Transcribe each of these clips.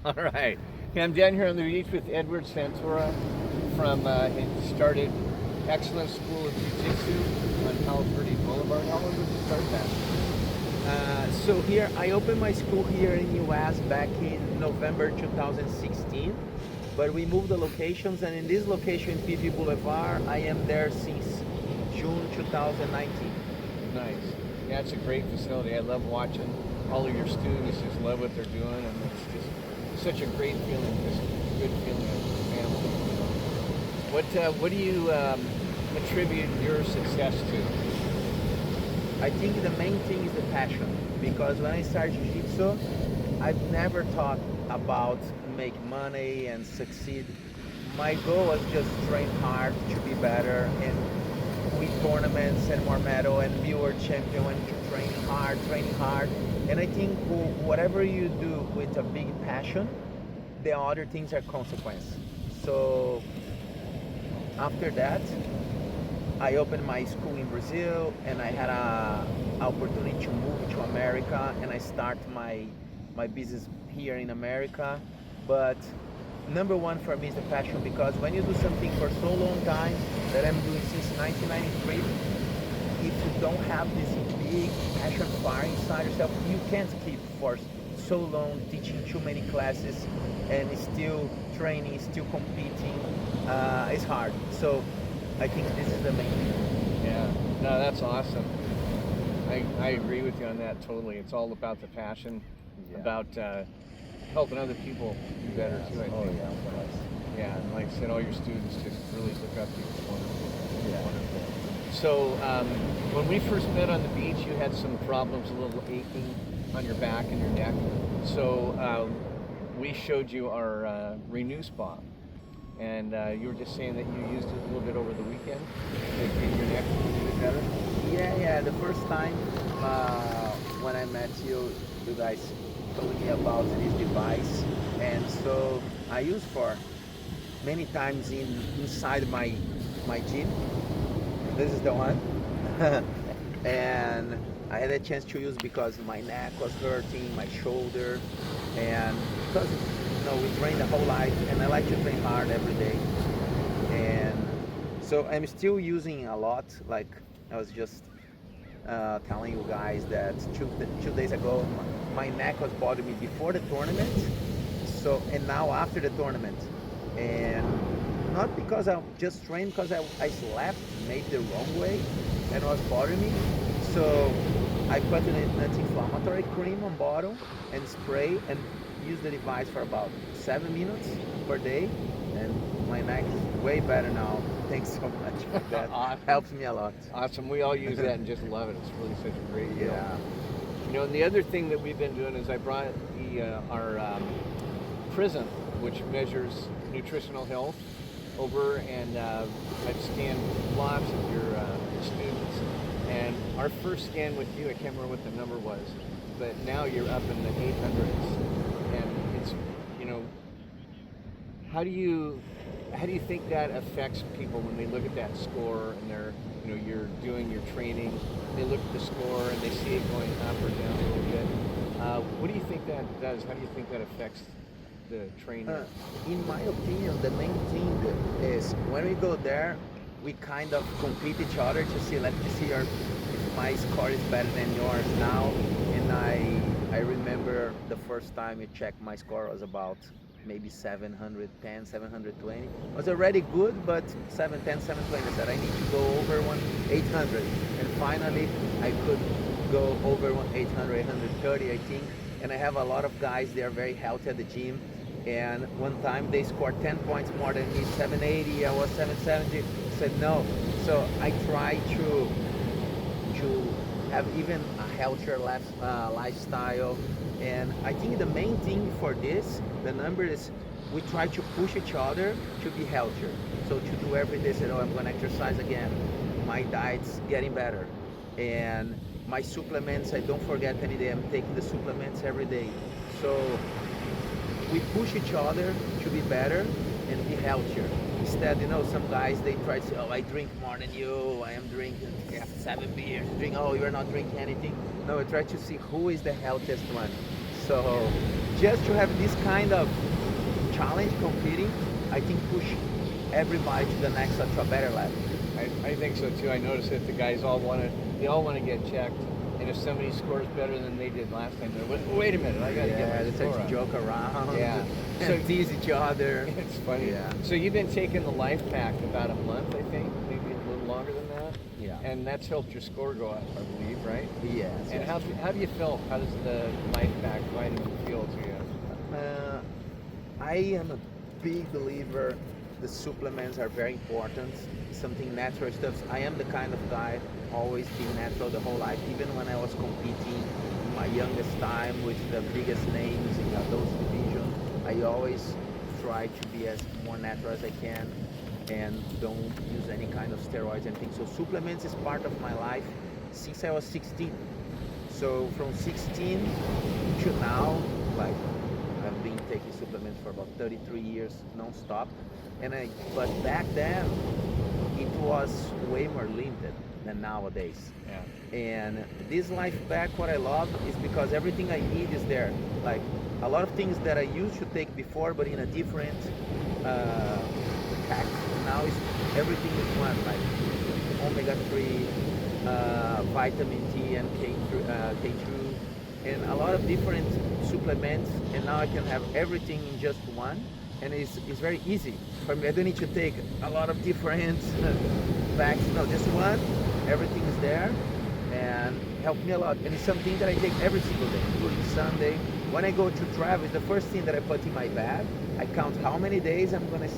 All right. Yeah, I'm down here on the beach with Edward Santoro from he started Excellent School of Jiu-Jitsu on Palo Verde Boulevard. How long did you start that? So here, I opened my school here in US back in November 2016, but we moved the locations, and in this location, PV Boulevard, I am there since June 2019. Nice. Yeah, it's a great facility. I love watching all of your students just love what they're doing, and it's just such a great feeling, just a good feeling of family. What do you attribute your success to? I think the main thing is the passion, because when I started Jiu-Jitsu, I've never thought about make money and succeed. My goal was just train hard to be better and win tournaments and more medal and be world champion and training hard. And I think whatever you do with a big passion, the other things are consequence. So after that, I opened my school in Brazil, and I had a opportunity to move to America, and I start my business here in America. But number one for me is the passion, because when you do something for so long time that I'm doing since 1993, if you don't have this big passion fire inside yourself, you can't keep for so long teaching too many classes and still training, still competing. It's hard. So I think this is the main thing. Yeah, no, that's awesome. I agree with you on that totally. It's all about the passion, Yeah. about helping other people do better Yes. too, I Oh think. yeah, of course. Yeah, and like I said, all your students just really look up to you. It's wonderful. Yeah. Wonderful. So when we first met on the beach, you had some problems, a little aching on your back and your neck. So we showed you our Renew Spa, and you were just saying that you used it a little bit over the weekend to get your neck a little bit better. Yeah. The first time when I met you, you guys told me about this device, and so I use for many times inside my gym. This is the one, and I had a chance to use because my neck was hurting, my shoulder, and because we train the whole life, and I like to train hard every day, and so I'm still using a lot. Like I was just telling you guys that 2 days ago, my neck was bothering me before the tournament, so and now after the tournament, and not because I just trained, because I slept maybe the wrong way and was bothering me. So I put an anti-inflammatory cream on bottle and spray and use the device for about 7 minutes per day, and my neck is way better now. Thanks so much for that. Awesome. Helps me a lot. Awesome. We all use that and just love it. It's really such a great deal. Yeah. You know, and the other thing that we've been doing is I brought our Prism, which measures nutritional health, over, and I've scanned lots of your students. And our first scan with you, I can't remember what the number was, but now you're up in the 800s, and it's, you know, how do you how do you think that affects people when they look at that score and they're, you know, you're doing your training, they look at the score and they see it going up or down a little bit. What do you think that does? How do you think that affects the Uh, trainer? in my opinion, the main thing is when we go there, we kind of compete each other to see, let me see if my score is better than yours now. And I remember the first time you checked, my score was about maybe 710, 720. It was already good, but 710, 720. I said I need to go over 800, and finally I could go over 800, 830, I think. And I have a lot of guys, they are very healthy at the gym, and one time they scored 10 points more than me, 780, I was 770. I said no. So I try to have even a healthier lifestyle. And I think the main thing for this, the number is, we try to push each other to be healthier. So to do every day, say, oh, I'm going to exercise again. My diet's getting better. And my supplements, I don't forget any day. I'm taking the supplements every day. So we push each other to be better and be healthier. Instead, some guys, they try to say, oh, I drink more than you, I am drinking 7 beers. Drink, oh, you're not drinking anything. No, I try to see who is the healthiest one. So just to have this kind of challenge competing, I think push everybody to the next, to a better level. I think so too. I noticed that the guys they all want to get checked. And if somebody scores better than they did last time, they're, wait a minute, I got to Yeah, get my they score start to up. joke around. Yeah. So So tease each other. it's funny. Yeah. So you've been taking the life pack about a month, I think, maybe a little longer than that. Yeah. And that's helped your score go up, I believe, right? Yes. And yes. how do you feel? How does the life pack vitamin feel to you? I am a big believer the supplements are very important. Something natural stuff. I am the kind of guy always being natural the whole life. Even when I was competing in my youngest time with the biggest names in those division, I always try to be as more natural as I can and don't use any kind of steroids and things. So supplements is part of my life since I was 16. So from 16 to now, like I've been taking supplements for about 33 years non-stop. But back then it was way more limited than nowadays. Yeah. And this life back, what I love is because everything I need is there. Like a lot of things that I used to take before, but in a different pack. Now is everything is one, like omega-3, vitamin D and K2, and a lot of different supplements. And now I can have everything in just one, and it's very easy for me. I don't need to take a lot of different packs. No, just one. Everything is there, and helped me a lot. And it's something that I take every single day, including Sunday. When I go to travel, it's the first thing that I put in my bag. I count how many days I'm gonna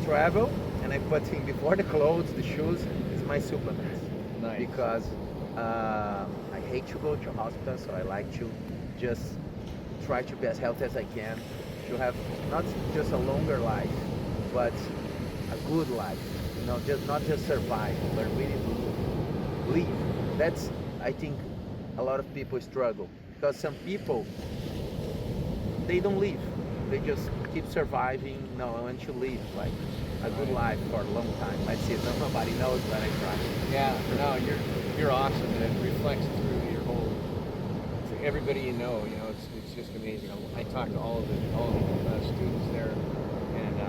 travel, and I put in before the clothes, the shoes, is my supplements. Nice. Because I hate to go to hospital, so I like to just try to be as healthy as I can, to have not just a longer life, but a good life. Not just survive, but really live. That's, I think, a lot of people struggle because some people, they don't live. They just keep surviving. No, I want to live like a good life for a long time. Let's see, nobody knows that I try. Yeah, no, you're awesome, and it reflects through your whole to everybody you know. You know, it's just amazing. I talk to all of the students there, and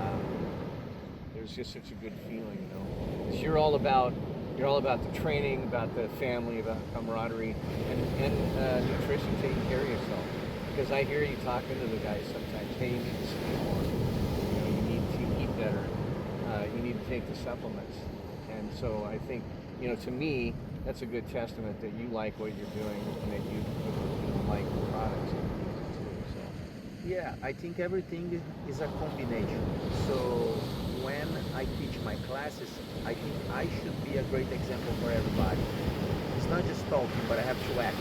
there's just such a good feeling, you know. 'Cause you're all about the training, about the family, about camaraderie, and nutrition, taking care of yourself. Because I hear you talking to the guys sometimes. Hey, you need to sleep more. You know, you need to eat better. You need to take the supplements. And so I think, you know, to me, that's a good testament that you like what you're doing and that you like the products. So, Yeah, I think everything is a combination. So when I teach my classes, I think I should be a great example for everybody. It's not just talking, but I have to act.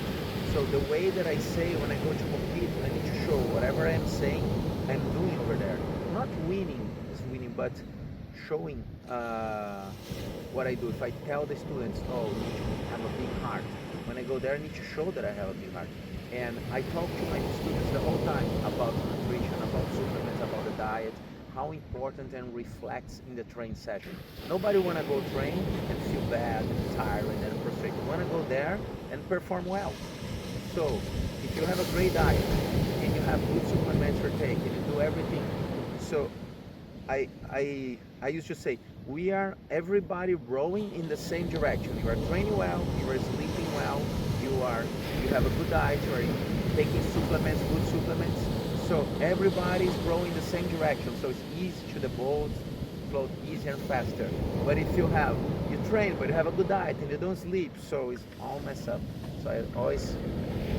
So the way that I say when I go to compete, I need to show whatever I'm saying, I'm doing over there. Not winning is winning, but showing what I do. If I tell the students, oh, you need to have a big heart. When I go there, I need to show that I have a big heart. And I talk to my students the whole time about nutrition, about supplements, about the diet, how important and reflects in the train session. Nobody want to go train and feel bad and tired and frustrated. Want to go there and perform well. So if you have a great diet and you have good supplements you're taking, you do everything. So I used to say we are everybody rowing in the same direction. You are training well, you are sleeping well, you have a good diet, you are taking supplements, good supplements. So everybody is rowing the same direction. So it's easy to the boat, float easier and faster. But if you train but you have a good diet and you don't sleep, so it's all messed up. So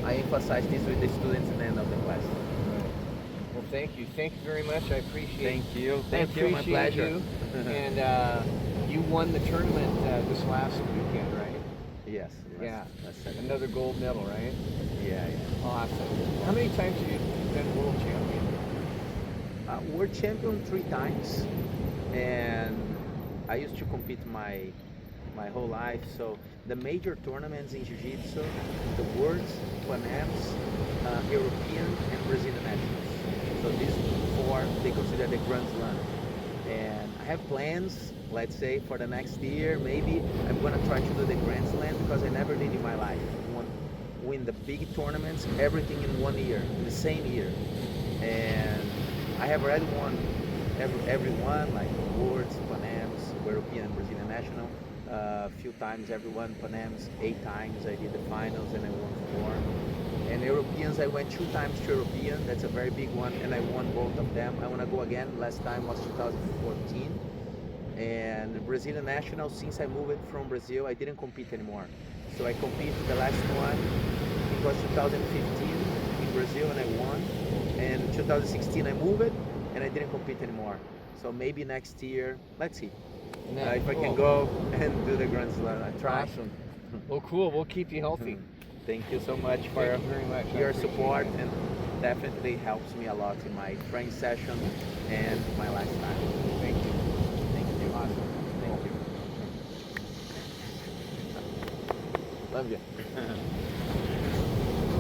I emphasize this with the students at the end of the class. well, thank you. Thank you very much. I appreciate you. I appreciate My pleasure. you. And you won the tournament this last weekend, right? Yes. Yeah. That's it. Another gold medal, right? Yeah. Awesome. How many times have you been world champion? World champion 3 times, and I used to compete my whole life. So the major tournaments in Jiu-Jitsu, the Worlds, Pan-Ams, European, and Brazilian nationals. So these 4 they consider the Grand Slam. And I have plans, let's say for the next year, maybe I'm gonna try to do the Grand Slam because I never did in my life. win the big tournaments, everything in 1 year, in the same year. And I have already won every one, like awards, Panams, European and Brazilian national. A few times everyone, Panams 8 times. I did the finals and I won 4. And Europeans, I went 2 times to European. That's a very big one, and I won both of them. I want to go again. Last time was 2014. And the Brazilian national, since I moved from Brazil, I didn't compete anymore. So I competed the last one. It was 2015 in Brazil, and I won. And 2016 I moved, and I didn't compete anymore. So maybe next year, let's see if I can go and do the Grand Slam. I try. Awesome. Well, cool. We'll keep you healthy. Thank you so much for Thank you very much. I your appreciate support, it. and definitely helps me a lot in my training session and my lifestyle. Thank you. Thank you. Awesome. Thank you. Love you.